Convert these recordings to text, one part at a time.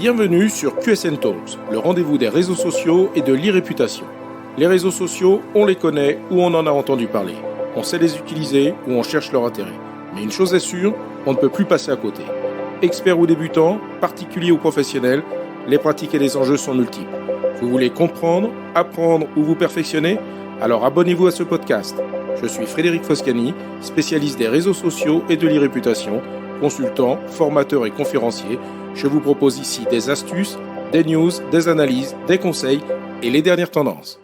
Bienvenue sur QSN Talks, le rendez-vous des réseaux sociaux et de l'e-réputation. Les réseaux sociaux, on les connaît ou on en a entendu parler. On sait les utiliser ou on cherche leur intérêt. Mais une chose est sûre, on ne peut plus passer à côté. Experts ou débutants, particuliers ou professionnels, les pratiques et les enjeux sont multiples. Vous voulez comprendre, apprendre ou vous perfectionner ? Alors abonnez-vous à ce podcast. Je suis Frédéric Foscani, spécialiste des réseaux sociaux et de l'e-réputation, consultant, formateur et conférencier. Je vous propose ici des astuces, des news, des analyses, des conseils et les dernières tendances.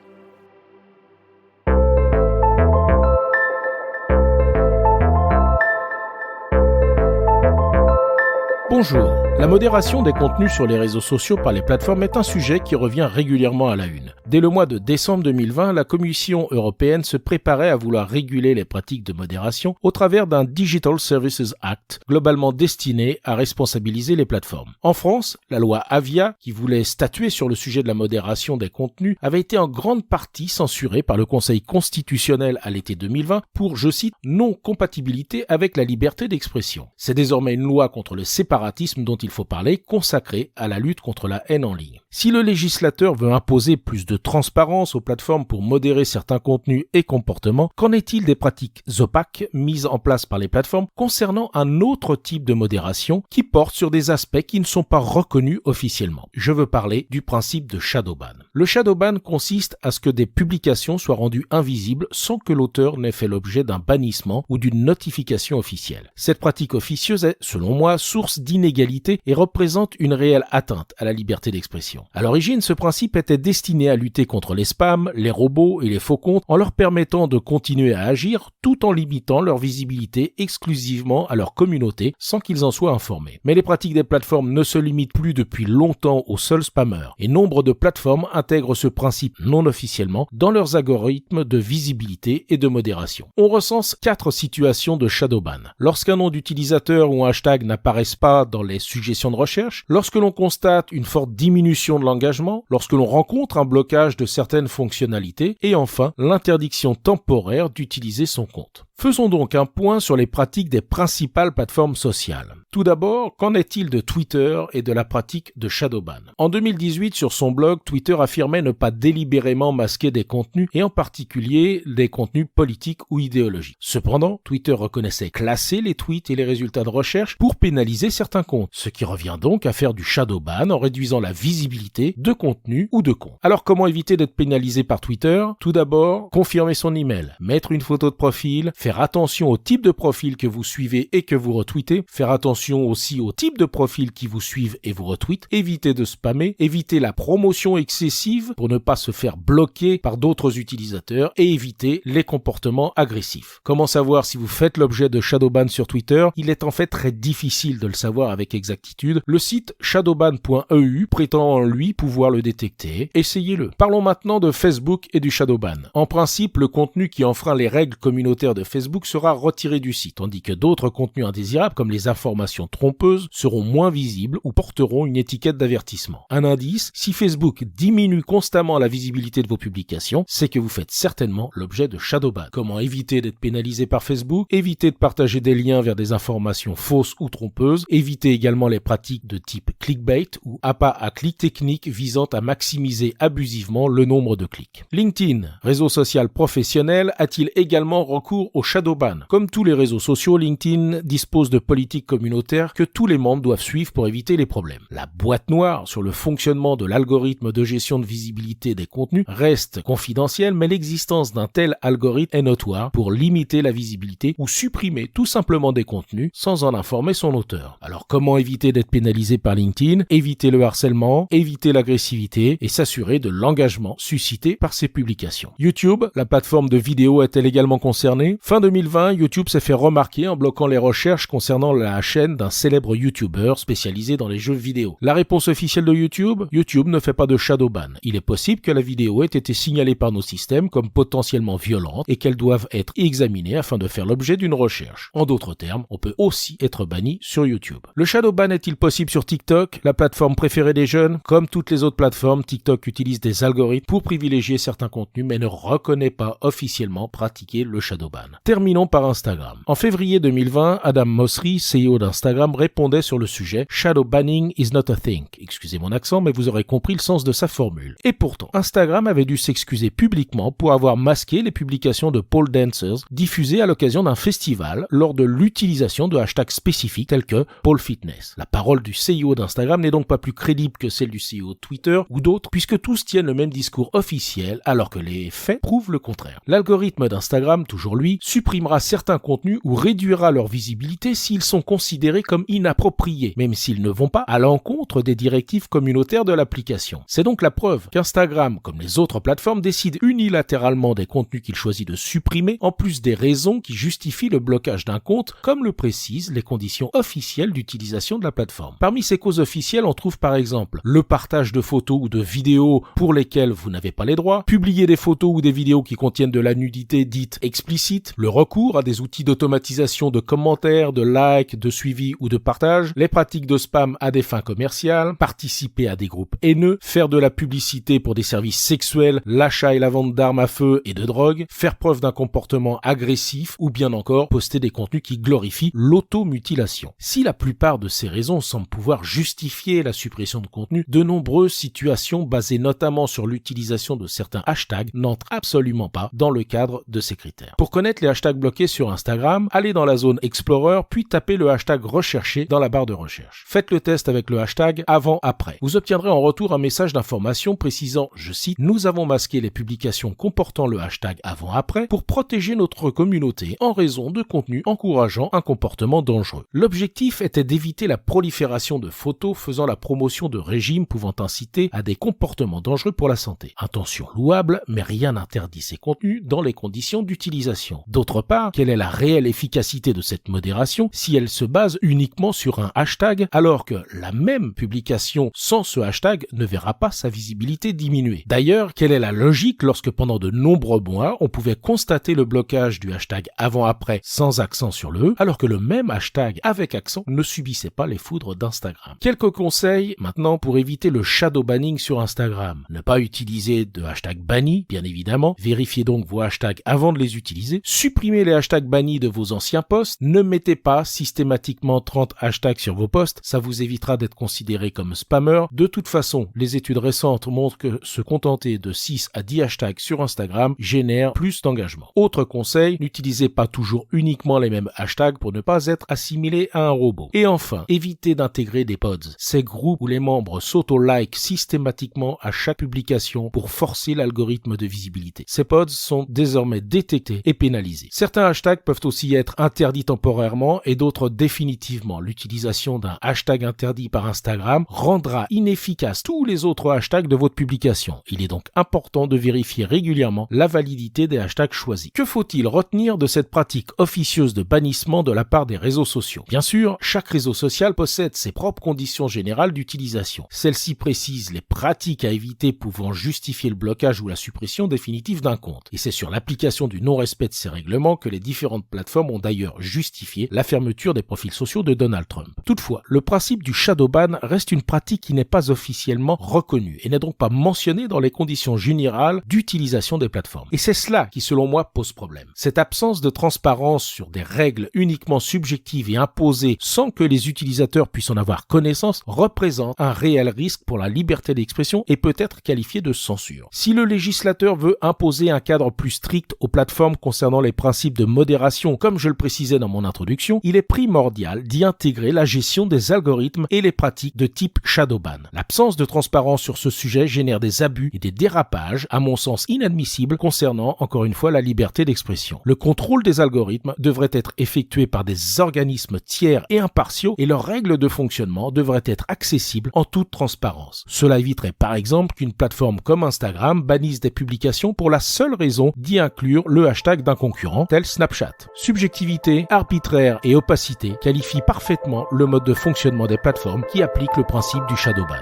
Bonjour. La modération des contenus sur les réseaux sociaux par les plateformes est un sujet qui revient régulièrement à la une. Dès le mois de décembre 2020, la Commission européenne se préparait à vouloir réguler les pratiques de modération au travers d'un Digital Services Act, globalement destiné à responsabiliser les plateformes. En France, la loi Avia, qui voulait statuer sur le sujet de la modération des contenus, avait été en grande partie censurée par le Conseil constitutionnel à l'été 2020 pour, je cite, non-compatibilité avec la liberté d'expression. C'est désormais une loi contre le séparatisme dont il faut parler, consacrée à la lutte contre la haine en ligne. Si le législateur veut imposer plus de transparence aux plateformes pour modérer certains contenus et comportements, qu'en est-il des pratiques opaques mises en place par les plateformes concernant un autre type de modération qui porte sur des aspects qui ne sont pas reconnus officiellement? Je veux parler du principe de shadowban. Le shadowban consiste à ce que des publications soient rendues invisibles sans que l'auteur n'ait fait l'objet d'un bannissement ou d'une notification officielle. Cette pratique officieuse est, selon moi, source d'inégalité et représente une réelle atteinte à la liberté d'expression. À l'origine, ce principe était destiné à lutter contre les spams, les robots et les faux comptes en leur permettant de continuer à agir tout en limitant leur visibilité exclusivement à leur communauté sans qu'ils en soient informés. Mais les pratiques des plateformes ne se limitent plus depuis longtemps aux seuls spammers et nombre de plateformes intègrent ce principe non officiellement dans leurs algorithmes de visibilité et de modération. On recense 4 situations de shadowban. Lorsqu'un nom d'utilisateur ou un hashtag n'apparaissent pas dans les suggestions de recherche, lorsque l'on constate une forte diminution de l'engagement, lorsque l'on rencontre un blocage de certaines fonctionnalités et enfin l'interdiction temporaire d'utiliser son compte. Faisons donc un point sur les pratiques des principales plateformes sociales. Tout d'abord, qu'en est-il de Twitter et de la pratique de shadowban? En 2018, sur son blog, Twitter affirmait ne pas délibérément masquer des contenus et en particulier des contenus politiques ou idéologiques. Cependant, Twitter reconnaissait classer les tweets et les résultats de recherche pour pénaliser certains comptes, ce qui revient donc à faire du shadowban en réduisant la visibilité de contenus ou de comptes. Alors comment éviter d'être pénalisé par Twitter? Tout d'abord, confirmer son email, mettre une photo de profil, faire attention au type de profil que vous suivez et que vous retweetez, faire attention aussi au type de profil qui vous suivent et vous retweetent, éviter de spammer, éviter la promotion excessive pour ne pas se faire bloquer par d'autres utilisateurs et éviter les comportements agressifs. Comment savoir si vous faites l'objet de shadowban sur Twitter? Il est en fait très difficile de le savoir avec exactitude. Le site shadowban.eu prétend lui pouvoir le détecter. Essayez-le. Parlons maintenant de Facebook et du shadowban. En principe, le contenu qui enfreint les règles communautaires de Facebook sera retiré du site, tandis que d'autres contenus indésirables comme les informations trompeuses seront moins visibles ou porteront une étiquette d'avertissement. Un indice, si Facebook diminue constamment la visibilité de vos publications, c'est que vous faites certainement l'objet de shadowban. Comment éviter d'être pénalisé par Facebook? Éviter de partager des liens vers des informations fausses ou trompeuses. Éviter également les pratiques de type clickbait ou appât à clic technique visant à maximiser abusivement le nombre de clics. LinkedIn, réseau social professionnel, a-t-il également recours au shadowban? Comme tous les réseaux sociaux, LinkedIn dispose de politiques communautaires que tous les membres doivent suivre pour éviter les problèmes. La boîte noire sur le fonctionnement de l'algorithme de gestion de visibilité des contenus reste confidentielle, mais l'existence d'un tel algorithme est notoire pour limiter la visibilité ou supprimer tout simplement des contenus sans en informer son auteur. Alors comment éviter d'être pénalisé par LinkedIn? Éviter le harcèlement, éviter l'agressivité et s'assurer de l'engagement suscité par ces publications. YouTube, la plateforme de vidéo, est-elle également concernée? Fin 2020, YouTube s'est fait remarquer en bloquant les recherches concernant la chaîne d'un célèbre YouTuber spécialisé dans les jeux vidéo. La réponse officielle de YouTube? YouTube ne fait pas de shadowban. ban. Il est possible que la vidéo ait été signalée par nos systèmes comme potentiellement violente et qu'elles doivent être examinées afin de faire l'objet d'une recherche. En d'autres termes, on peut aussi être banni sur YouTube. Le shadow ban est-il possible sur TikTok, la plateforme préférée des jeunes? Comme toutes les autres plateformes, TikTok utilise des algorithmes pour privilégier certains contenus mais ne reconnaît pas officiellement pratiquer le shadow ban. Terminons par Instagram. En février 2020, Adam Mosseri, CEO d'Instagram, répondait sur le sujet « Shadow banning is not a thing ». Excusez mon accent, mais vous aurez compris le sens de sa formule. Et pourtant, Instagram avait dû s'excuser publiquement pour avoir masqué les publications de pole dancers diffusées à l'occasion d'un festival lors de l'utilisation de hashtags spécifiques tels que pole fitness. La parole du CEO d'Instagram n'est donc pas plus crédible que celle du CEO de Twitter ou d'autres, puisque tous tiennent le même discours officiel alors que les faits prouvent le contraire. L'algorithme d'Instagram, toujours lui, supprimera certains contenus ou réduira leur visibilité s'ils sont considérés comme inappropriés, même s'ils ne vont pas à l'encontre des directives communautaires de l'application. C'est donc la preuve qu'Instagram, comme les autres plateformes, décide unilatéralement des contenus qu'il choisit de supprimer, en plus des raisons qui justifient le blocage d'un compte, comme le précisent les conditions officielles d'utilisation de la plateforme. Parmi ces causes officielles, on trouve par exemple le partage de photos ou de vidéos pour lesquelles vous n'avez pas les droits, publier des photos ou des vidéos qui contiennent de la nudité dite explicite, le recours à des outils d'automatisation de commentaires, de likes, de suivi ou de partage, les pratiques de spam à des fins commerciales, participer à des groupes haineux, faire de la publicité pour des services sexuels, l'achat et la vente d'armes à feu et de drogue, faire preuve d'un comportement agressif ou bien encore poster des contenus qui glorifient l'automutilation. Si la plupart de ces raisons semblent pouvoir justifier la suppression de contenu, de nombreuses situations basées notamment sur l'utilisation de certains hashtags n'entrent absolument pas dans le cadre de ces critères. Pour connaître les hashtags bloqués sur Instagram, allez dans la zone Explorer puis tapez le hashtag recherché dans la barre de recherche. Faites le test avec le hashtag avant-après. Vous obtiendrez en retour un message d'information précisant, je cite, « Nous avons masqué les publications comportant le hashtag avant-après pour protéger notre communauté en raison de contenus encourageant un comportement dangereux. » L'objectif était d'éviter la prolifération de photos faisant la promotion de régimes pouvant inciter à des comportements dangereux pour la santé. Intention louable, mais rien n'interdit ces contenus dans les conditions d'utilisation. D'autre part, quelle est la réelle efficacité de cette modération si elle se base uniquement sur un hashtag alors que la même publication sans ce hashtag ne verra pas sa visibilité diminuer? D'ailleurs, quelle est la logique lorsque pendant de nombreux mois on pouvait constater le blocage du hashtag avant-après sans accent sur le E alors que le même hashtag avec accent ne subissait pas les foudres d'Instagram? Quelques conseils maintenant pour éviter le shadow banning sur Instagram. Ne pas utiliser de hashtag banni, bien évidemment. Vérifiez donc vos hashtags avant de les utiliser. Supprimez les hashtags bannis de vos anciens posts. Ne mettez pas systématiquement 30 hashtags sur vos posts. Ça vous évitera d'être considéré comme spammer. De toute façon, les études récentes montrent que se contenter de 6 à 10 hashtags sur Instagram génère plus d'engagement. Autre conseil, n'utilisez pas toujours uniquement les mêmes hashtags pour ne pas être assimilé à un robot. Et enfin, évitez d'intégrer des pods. Ces groupes où les membres s'auto-like systématiquement à chaque publication pour forcer l'algorithme de visibilité. Ces pods sont désormais détectés et pénalisés. Certains hashtags peuvent aussi être interdits temporairement et d'autres définitivement. L'utilisation d'un hashtag interdit par Instagram rendra inefficace tous les autres hashtags de votre publication. Il est donc important de vérifier régulièrement la validité des hashtags choisis. Que faut-il retenir de cette pratique officieuse de bannissement de la part des réseaux sociaux? Bien sûr, chaque réseau social possède ses propres conditions générales d'utilisation. Celles-ci précisent les pratiques à éviter pouvant justifier le blocage ou la suppression définitive d'un compte. Et c'est sur l'application du non-respect de ces règlements que les différentes plateformes ont d'ailleurs justifié la fermeture des profils sociaux de Donald Trump. Toutefois, le principe du shadow ban reste une pratique qui n'est pas officiellement reconnue et n'est donc pas mentionnée dans les conditions générales d'utilisation des plateformes. Et c'est cela qui, selon moi, pose problème. Cette absence de transparence sur des règles uniquement subjectives et imposées sans que les utilisateurs puissent en avoir connaissance représente un réel risque pour la liberté d'expression et peut être qualifié de censure. Si le législateur veut imposer un cadre plus strict aux plateformes concernant les principes de modération, comme je le précisais dans mon introduction, il est primordial d'y intégrer la gestion des algorithmes et les pratiques de type shadow ban. L'absence de transparence sur ce sujet génère des abus et des dérapages, à mon sens inadmissibles, concernant encore une fois la liberté d'expression. Le contrôle des algorithmes devrait être effectué par des organismes tiers et impartiaux et leurs règles de fonctionnement devraient être accessibles en toute transparence. Cela éviterait par exemple qu'une plateforme comme Instagram bannisse des publications pour la seule raison d'y inclure le hashtag d'un concurrent, tel Snapchat. Subjectivité, arbitraire et opacité qualifient parfaitement le mode de fonctionnement des plateformes qui appliquent le principe du shadow ban.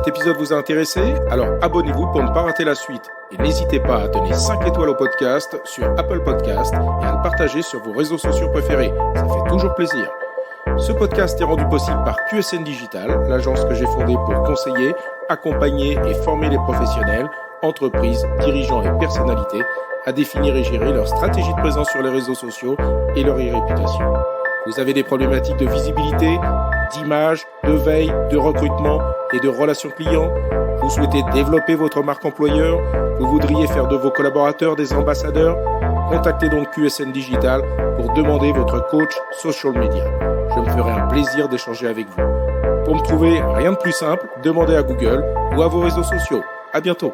Cet épisode vous a intéressé? Alors abonnez-vous pour ne pas rater la suite. Et n'hésitez pas à donner 5 étoiles au podcast sur Apple Podcast et à le partager sur vos réseaux sociaux préférés. Ça fait toujours plaisir. Ce podcast est rendu possible par QSN Digital, l'agence que j'ai fondée pour conseiller, accompagner et former les professionnels, entreprises, dirigeants et personnalités à définir et gérer leur stratégie de présence sur les réseaux sociaux et leur e-réputation. Vous avez des problématiques de visibilité, d'image, de veille, de recrutement et de relations clients? Vous souhaitez développer votre marque employeur? Vous voudriez faire de vos collaborateurs des ambassadeurs? Contactez donc QSN Digital pour demander votre coach social media. Je me ferai un plaisir d'échanger avec vous. Pour me trouver, rien de plus simple, demandez à Google ou à vos réseaux sociaux. À bientôt.